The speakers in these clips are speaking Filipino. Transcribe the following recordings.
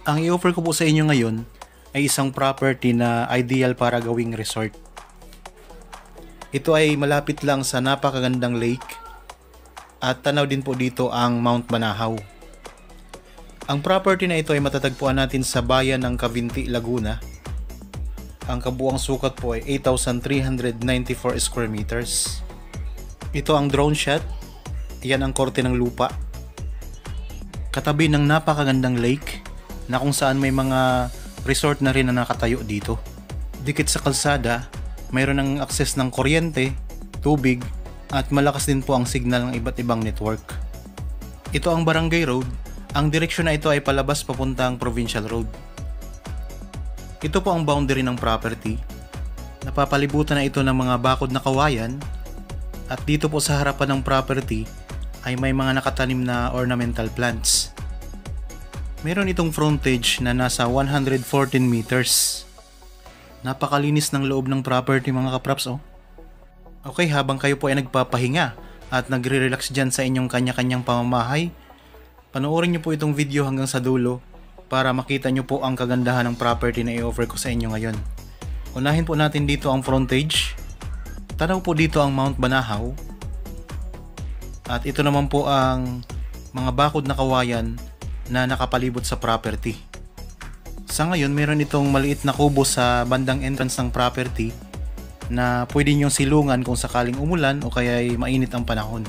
Ang i-offer ko po sa inyo ngayon ay isang property na ideal para gawing resort. Ito ay malapit lang sa napakagandang lake at tanaw din po dito ang Mount Banahaw. Ang property na ito ay matatagpuan natin sa bayan ng Cavinti, Laguna. Ang kabuuang sukat po ay 8,394 square meters. Ito ang drone shot. Yan ang korte ng lupa. Katabi ng napakagandang lake na kung saan may mga resort na rin na nakatayo dito. Dikit sa kalsada, mayroon ng access ng kuryente, tubig, at malakas din po ang signal ng iba't ibang network. Ito ang Barangay Road. Ang direksyon na ito ay palabas papuntang Provincial Road. Ito po ang boundary ng property. Napapalibutan na ito ng mga bakod na kawayan at dito po sa harapan ng property ay may mga nakatanim na ornamental plants. Meron itong frontage na nasa 114 meters. Napakalinis ng loob ng property mga kapraps oh. Okay, habang kayo po ay nagpapahinga at nagre-relax dyan sa inyong kanya-kanyang pamamahay, panoorin niyo po itong video hanggang sa dulo para makita nyo po ang kagandahan ng property na i-offer ko sa inyo ngayon. Unahin po natin dito ang frontage. Tanaw po dito ang Mount Banahaw. At ito naman po ang mga bakod na kawayan na nakapalibot sa property. Sa ngayon, meron itong maliit na kubo sa bandang entrance ng property na pwede nyong silungan kung sakaling umulan o kaya ay mainit ang panahon.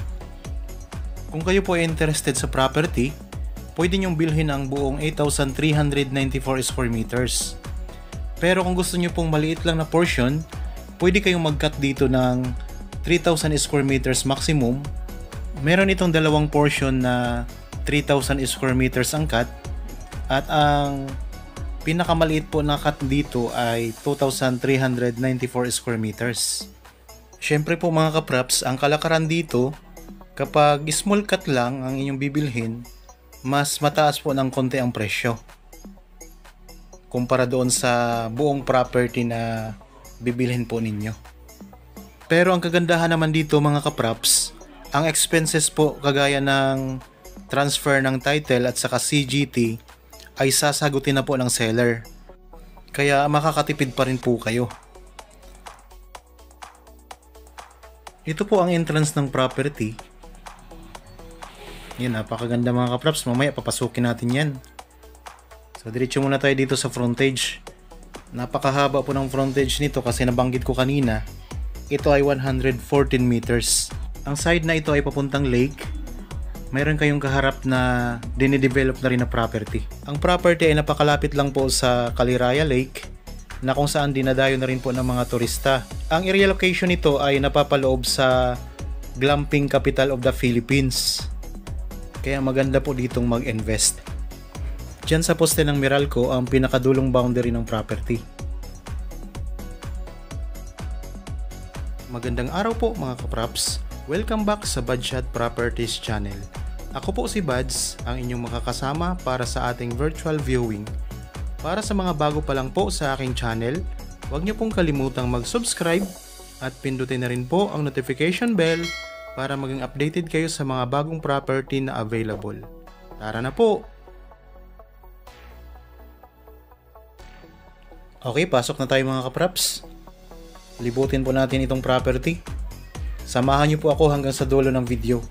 Kung kayo po ay interested sa property, pwede nyong bilhin ang buong 8,394 square meters. Pero kung gusto nyo pong maliit lang na portion, pwede kayong mag-cut dito ng 3,000 square meters maximum. Meron itong dalawang portion na 3,000 square meters ang cut at ang pinakamaliit po na cut dito ay 2,394 square meters. Syempre po mga kapraps, ang kalakaran dito, kapag small cut lang ang inyong bibilhin, mas mataas po ng konti ang presyo kumpara doon sa buong property na bibilhin po ninyo. Pero ang kagandahan naman dito mga kapraps, ang expenses po kagaya ng transfer ng title at saka CGT ay sasagutin na po ng seller. Kaya makakatipid pa rin po kayo. Ito po ang entrance ng property. Yan, napakaganda mga kapraps. Mamaya papasukin natin yan. So diretso muna tayo dito sa frontage. Napakahaba po ng frontage nito kasi nabanggit ko kanina. Ito ay 114 meters. Ang side na ito ay papuntang lake. Mayroon kayong kaharap na dinidevelop na rin na property. Ang property ay napakalapit lang po sa Caliraya Lake na kung saan dinadayo na rin po ng mga turista. Ang area location nito ay napapaloob sa glamping capital of the Philippines. Kaya maganda po ditong mag-invest. Diyan sa poste ng Meralco ang pinakadulong boundary ng property. Magandang araw po mga kapraps. Welcome back sa Badshot Properties channel. Ako po si Bads, ang inyong makakasama para sa ating virtual viewing. Para sa mga bago pa lang po sa aking channel, huwag niyo pong kalimutang mag-subscribe at pindutin na rin po ang notification bell para maging updated kayo sa mga bagong property na available. Tara na po! Okay, pasok na tayo mga kapraps. Libutin po natin itong property. Samahan niyo po ako hanggang sa dulo ng video.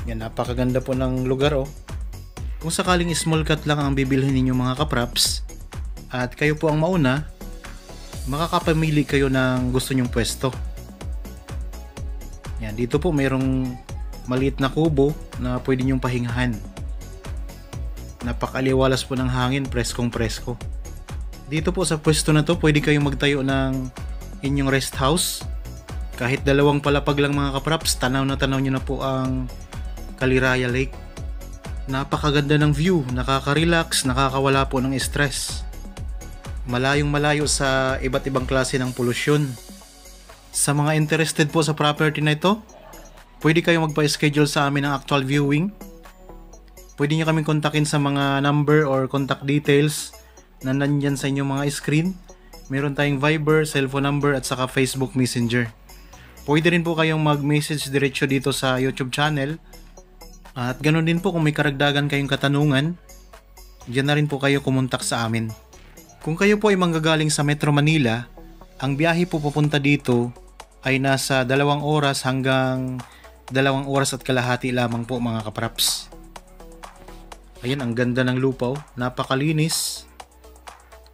Yan, napakaganda po ng lugar oh. Kung sakaling small cut lang ang bibilhin ninyo mga kapraps at kayo po ang mauna, makakapamili kayo ng gusto nyong pwesto. Yan, dito po mayroong maliit na kubo na pwede nyong pahingahan. Napakaliwalas po ng hangin, preskong presko. Dito po sa pwesto na to, pwede kayong magtayo ng inyong rest house. Kahit dalawang palapag lang mga kapraps, tanaw nyo na po ang Caliraya Lake. Napakaganda ng view, nakaka-relax, nakakawala po ng stress. Malayong malayo sa iba't ibang klase ng polusyon. Sa mga interested po sa property na ito, pwede kayong magpa-schedule sa amin ng actual viewing. Pwede nyo kaming kontakin sa mga number or contact details na nandyan sa inyong mga screen. Meron tayong Viber, cellphone number at saka Facebook Messenger. Pwede rin po kayong mag-message diretso dito sa YouTube channel At ganoon din po kung may karagdagan kayong katanungan, diyan na rin po kayo kumontak sa amin. Kung kayo po ay manggagaling sa Metro Manila, ang biyahe po papunta dito ay nasa 2 oras hanggang 2 oras at kalahati lamang po mga kapraps. Ayan, ang ganda ng lupa, oh. Napakalinis.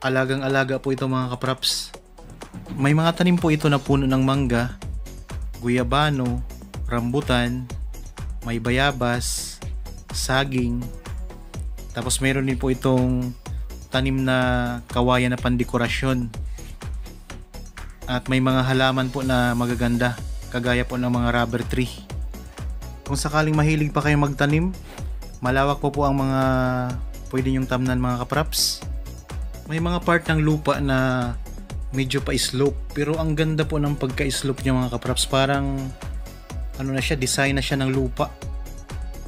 Alagang-alaga po ito mga kapraps. May mga tanim po ito na puno ng mangga, guyabano, rambutan, may bayabas, saging. Tapos mayroon din po itong tanim na kawayan na pandekorasyon. At may mga halaman po na magaganda, kagaya po ng mga rubber tree. Kung sakaling mahilig pa kayo magtanim, malawak po ang mga pwede nyong tamnan mga kapraps. May mga part ng lupa na medyo pa-slope, pero ang ganda po ng pagka-slope niya mga kapraps. Parang ano na siya, design na siya ng lupa.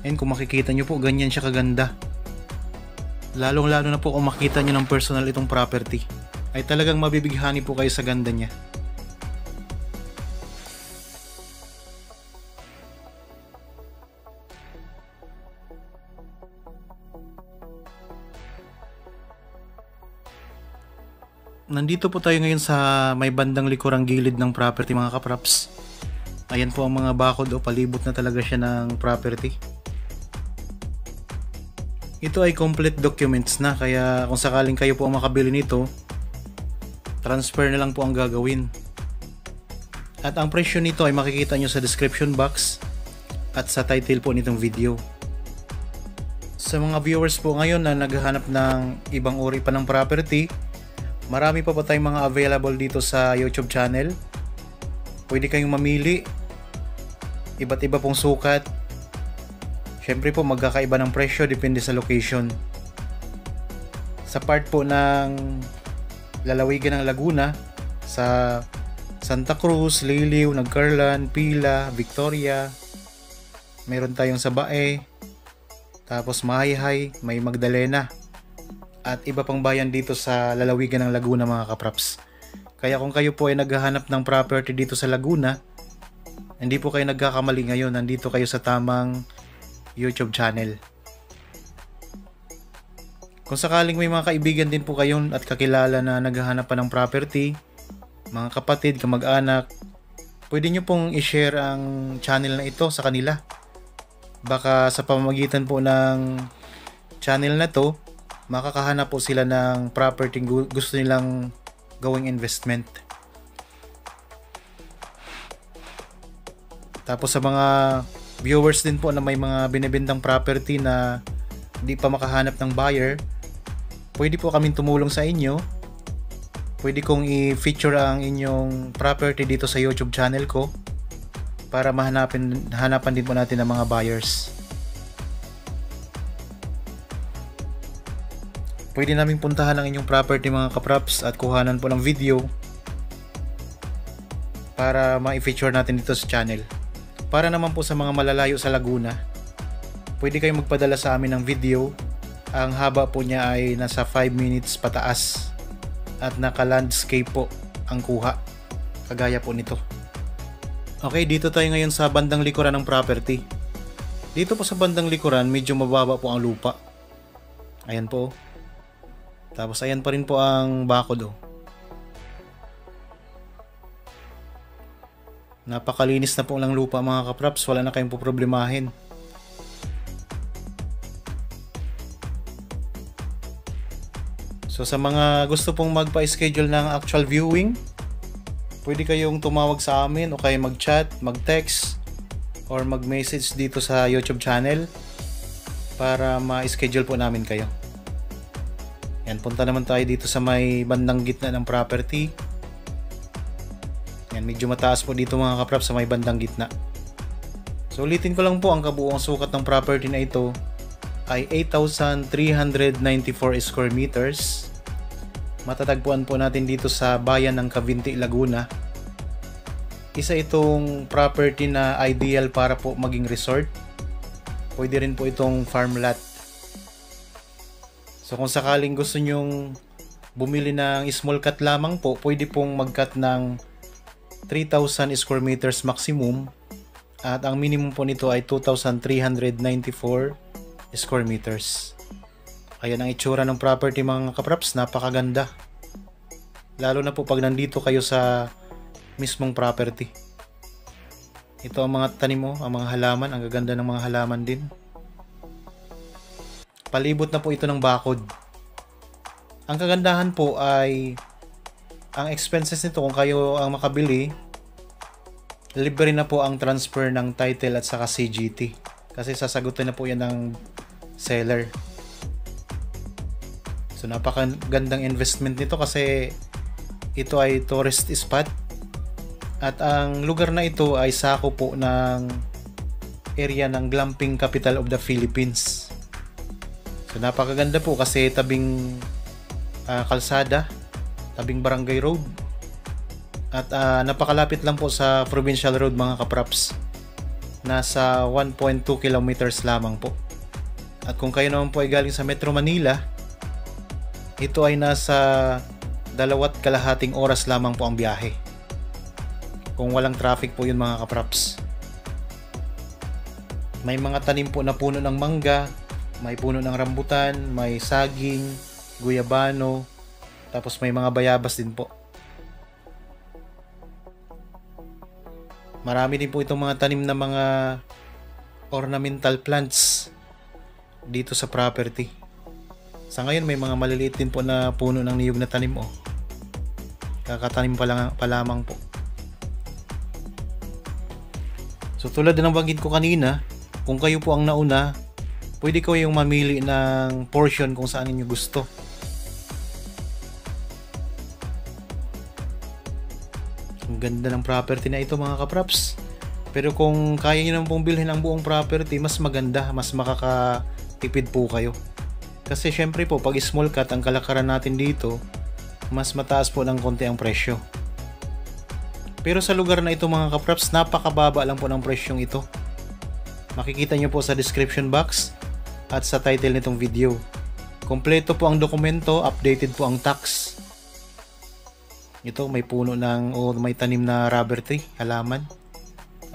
And kung makikita nyo po, ganyan siya kaganda. Lalong lalo na po kung makita nyo ng personal itong property, ay talagang mabibighani po kayo sa ganda niya. Nandito po tayo ngayon sa may bandang likurang gilid ng property mga kapraps. Ayan po ang mga bakod, o palibot na talaga siya ng property. Ito ay complete documents na, kaya kung sakaling kayo po ang makabili nito, transfer na lang po ang gagawin. At ang presyo nito ay makikita nyo sa description box at sa title po nitong video. Sa mga viewers po ngayon na naghahanap ng ibang uri pa ng property, marami pa tayong mga available dito sa YouTube channel. Pwede kayong mamili. Iba't iba pong sukat. Syempre po magkakaiba ng presyo depende sa location. Sa part po ng lalawigan ng Laguna, sa Santa Cruz, Liliw, Nagcarlan, Pila, Victoria, meron tayong sa Bae, tapos Mahayhay, may Magdalena, at iba pang bayan dito sa lalawigan ng Laguna mga kapraps. Kaya kung kayo po ay naghahanap ng property dito sa Laguna, hindi po kayo nagkakamali ngayon, nandito kayo sa tamang YouTube channel. Kung sakaling may mga kaibigan din po kayo at kakilala na naghahanap pa ng property, mga kapatid, kamag-anak, pwede nyo pong i-share ang channel na ito sa kanila. Baka sa pamamagitan po ng channel na to, makakahanap po sila ng property gusto nilang gawing investment. Tapos sa mga viewers din po na may mga binibentang property na hindi pa makahanap ng buyer, pwede po kaming tumulong sa inyo. Pwede kong i-feature ang inyong property dito sa YouTube channel ko para hanapan din po natin ng mga buyers. Pwede naming puntahan ang inyong property mga kapraps at kuhanan po ng video para ma-feature natin dito sa channel. Para naman po sa mga malalayo sa Laguna, pwede kayong magpadala sa amin ng video. Ang haba po niya ay nasa 5 minutes pataas at naka-landscape po ang kuha, kagaya po nito. Okay, dito tayo ngayon sa bandang likuran ng property. Dito po sa bandang likuran, medyo mababa po ang lupa. Ayan po. Tapos ayan pa rin po ang bakod, oh. Napakalinis na po ng lupa mga kapraps, wala na kayong poproblemahin. So sa mga gusto pong magpa-schedule ng actual viewing, pwede kayong tumawag sa amin o kaya mag-chat, mag-text or mag-message dito sa YouTube channel para ma-schedule po namin kayo. Yan, punta naman tayo dito sa may bandang gitna ng property. Yan, medyo mataas po dito mga kaprap sa may bandang gitna. So ulitin ko lang po, ang kabuuang sukat ng property na ito ay 8,394 square meters. Matatagpuan po natin dito sa bayan ng Cavinti, Laguna. Isa itong property na ideal para po maging resort. Pwede rin po itong farm lot. So kung sakaling gusto nyong bumili ng small cut lamang po, pwede pong mag-cut ng 3,000 square meters maximum At ang minimum po nito ay 2,394 square meters. Ayan ang itsura ng property mga kapraps, napakaganda. Lalo na po pag nandito kayo sa mismong property. Ito ang mga tanim mo, ang mga halaman, ang gaganda ng mga halaman din. Palibot na po ito ng bakod. Ang kagandahan po ay ang expenses nito kung kayo ang makabili, libre na po ang transfer ng title at saka CGT. Kasi sasagutin na po yan ng seller. So napakagandang investment nito kasi ito ay tourist spot. At ang lugar na ito ay sako po ng area ng glamping capital of the Philippines. So napakaganda po kasi tabing kalsada, tabing barangay road. At napakalapit lang po sa provincial road mga kapraps. Nasa 1.2 kilometers lamang po. At kung kayo naman po ay galing sa Metro Manila, ito ay nasa 2.5 oras lamang po ang biyahe. Kung walang traffic po yun mga kapraps. May mga tanim po na puno ng mangga, may puno ng rambutan, may saging, guyabano, tapos may mga bayabas din po. Marami din po itong mga tanim na mga ornamental plants dito sa property. Sa ngayon may mga maliliit din po na puno ng niyog na tanim oh. Kakatanim pa lamang po. So tulad ng banggit ko kanina, kung kayo po ang nauna, pwede kayong mamili ng portion kung saan niyo gusto. Ang ganda ng property na ito mga kapraps. Pero kung kaya niyo naman pong bilhin ang buong property, mas maganda, mas makakatipid po kayo. Kasi syempre po, pag small cut ang kalakaran natin dito, mas mataas po ng konti ang presyo. Pero sa lugar na ito mga kapraps, napakababa lang po ng presyong ito. Makikita nyo po sa description box at sa title nitong video. Kompleto po ang dokumento, updated po ang tax. Ito may puno ng may tanim na rubber tree, halaman.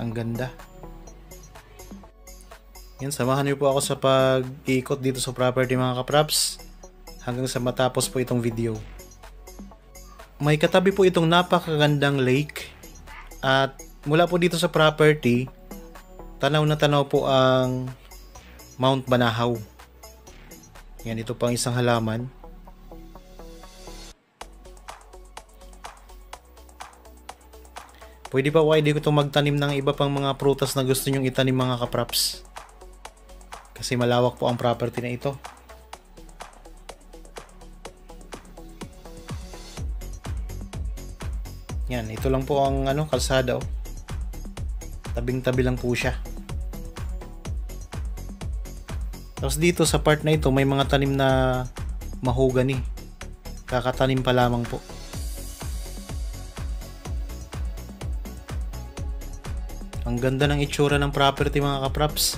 Ang ganda. Yan, samahan niyo po ako sa pag-iikot dito sa property mga kapraps hanggang sa matapos po itong video. May katabi po itong napakagandang lake. At mula po dito sa property, tanaw na tanaw po ang Mount Banahaw. Yan, ito pang isang halaman. Pwede pa why di ko itong magtanim ng iba pang mga prutas na gusto nyong itanim mga kapraps. Kasi malawak po ang property na ito. Yan, ito lang po ang kalsada oh. Tabing-tabi lang po siya. Tapos dito sa part na ito may mga tanim na mahogany. Kakatanim pa lamang po. Ang ganda ng itsura ng property mga kapraps.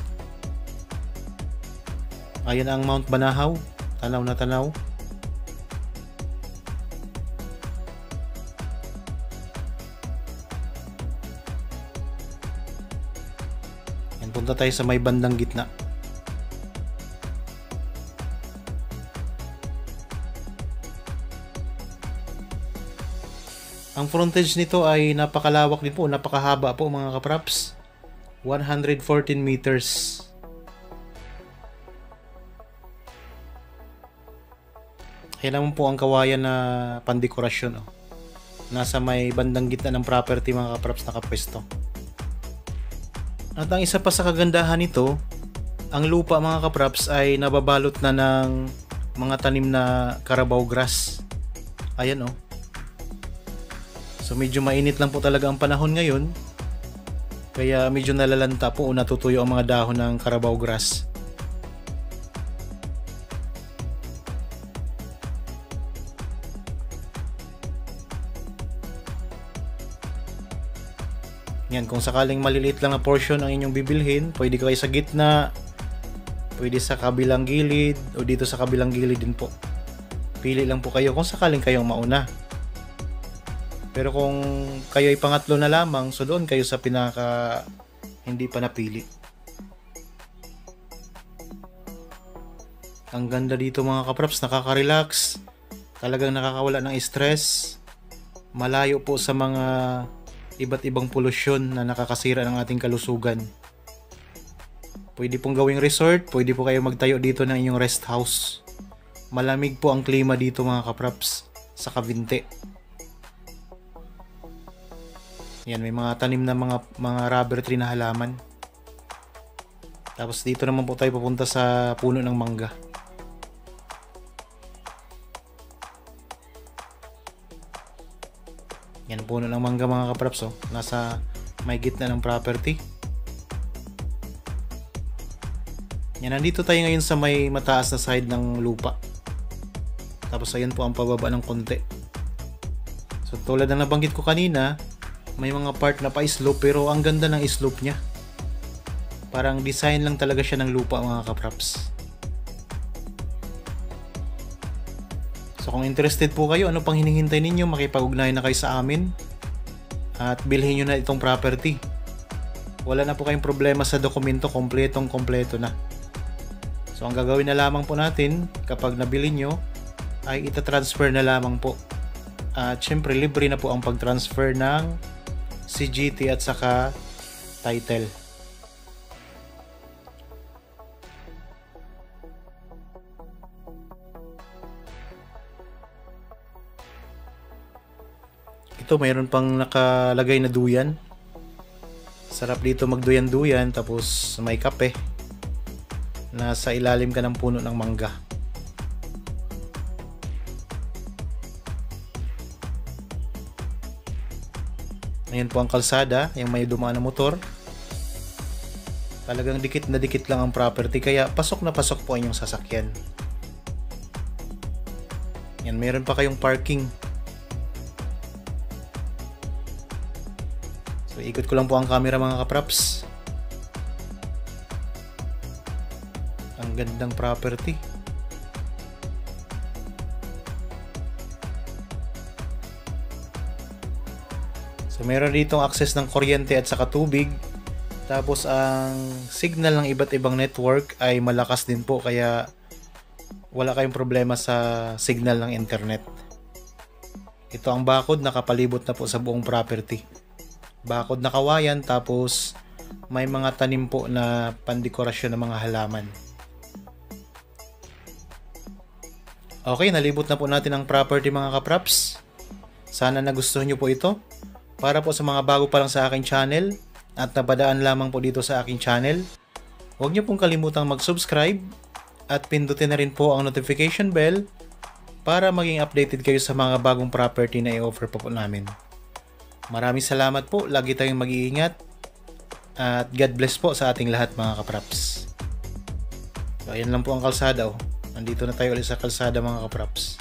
Ayan ang Mount Banahaw. Tanaw na tanaw. Punta tayo sa may bandang gitna. Ang frontage nito ay napakalawak din po, napakahaba po mga kapraps. 114 meters. Kaya naman po ang kawayan na pandekorasyon oh. Nasa may bandang gitna ng property mga kapraps nakapwesto. At ang isa pa sa kagandahan nito, ang lupa mga kapraps ay nababalot na ng mga tanim na Carabao grass. Ayan oh. So medyo mainit lang po talaga ang panahon ngayon. Kaya medyo nalalanta po o natutuyo ang mga dahon ng Carabao grass. Yan, kung sakaling maliliit lang na portion ang inyong bibilhin, pwede kayo sa gitna, pwede sa kabilang gilid, o dito sa kabilang gilid din po. Pili lang po kayo kung sakaling kayong mauna. Pero kung kayo ay pangatlo na lamang, so doon kayo sa pinaka hindi pa napili. Ang ganda dito mga kapraps, nakaka-relax, talagang nakakawala ng stress, malayo po sa mga iba't ibang polusyon na nakakasira ng ating kalusugan. Pwede pong gawing resort, pwede po kayo magtayo dito ng inyong rest house. Malamig po ang klima dito mga kapraps sa Cavite. Yan, may mga tanim na mga rubber tree na halaman. Tapos dito naman po tayo pupunta sa puno ng mangga. Yan, puno ng mangga mga kapraps, oh. Nasa may gitna ng property. Yan, nandito tayo ngayon sa may mataas na side ng lupa. Tapos ayun po ang pababa ng konti. So tulad ng nabanggit ko kanina, may mga part na pa-slope pero ang ganda ng slope niya. Parang design lang talaga siya ng lupa mga kapraps. So kung interested po kayo, ano pang hinihintay ninyo, makipag-ugnayan na kayo sa amin at bilhin nyo na itong property. Wala na po kayong problema sa dokumento, kompletong-kompleto na. So ang gagawin na lamang po natin kapag nabili nyo ay itatransfer na lamang po. At syempre libre na po ang pag-transfer ng CGT at saka title. Ito, mayroon pang nakalagay na duyan. Sarap dito magduyan-duyan, tapos may kape. Nasa ilalim ka ng puno ng mangga. Ayan po ang kalsada, yung may dumaan na motor. Talagang dikit na dikit lang ang property, kaya pasok na pasok po ang inyong sasakyan. Yan, mayroon pa kayong parking. So ikot ko lang po ang camera mga kapraps. Ang gandang property. So meron ditong access ng kuryente at saka tubig. Tapos ang signal ng iba't ibang network ay malakas din po, kaya wala kayong problema sa signal ng internet. Ito ang bakod, nakapalibot na po sa buong property. Bakod na kawayan, tapos may mga tanim po na pandekorasyon ng mga halaman. Okay, nalibot na po natin ang property mga kapraps. Sana nagustuhan nyo po ito. Para po sa mga bago pa lang sa aking channel at napadaan lamang po dito sa aking channel, huwag nyo pong kalimutang mag-subscribe at pindutin na rin po ang notification bell para maging updated kayo sa mga bagong property na i-offer po namin. Maraming salamat po, lagi tayong mag-iingat at God bless po sa ating lahat mga kapraps. So ayan lang po ang kalsada, oh. Nandito na tayo ulit sa kalsada mga kapraps.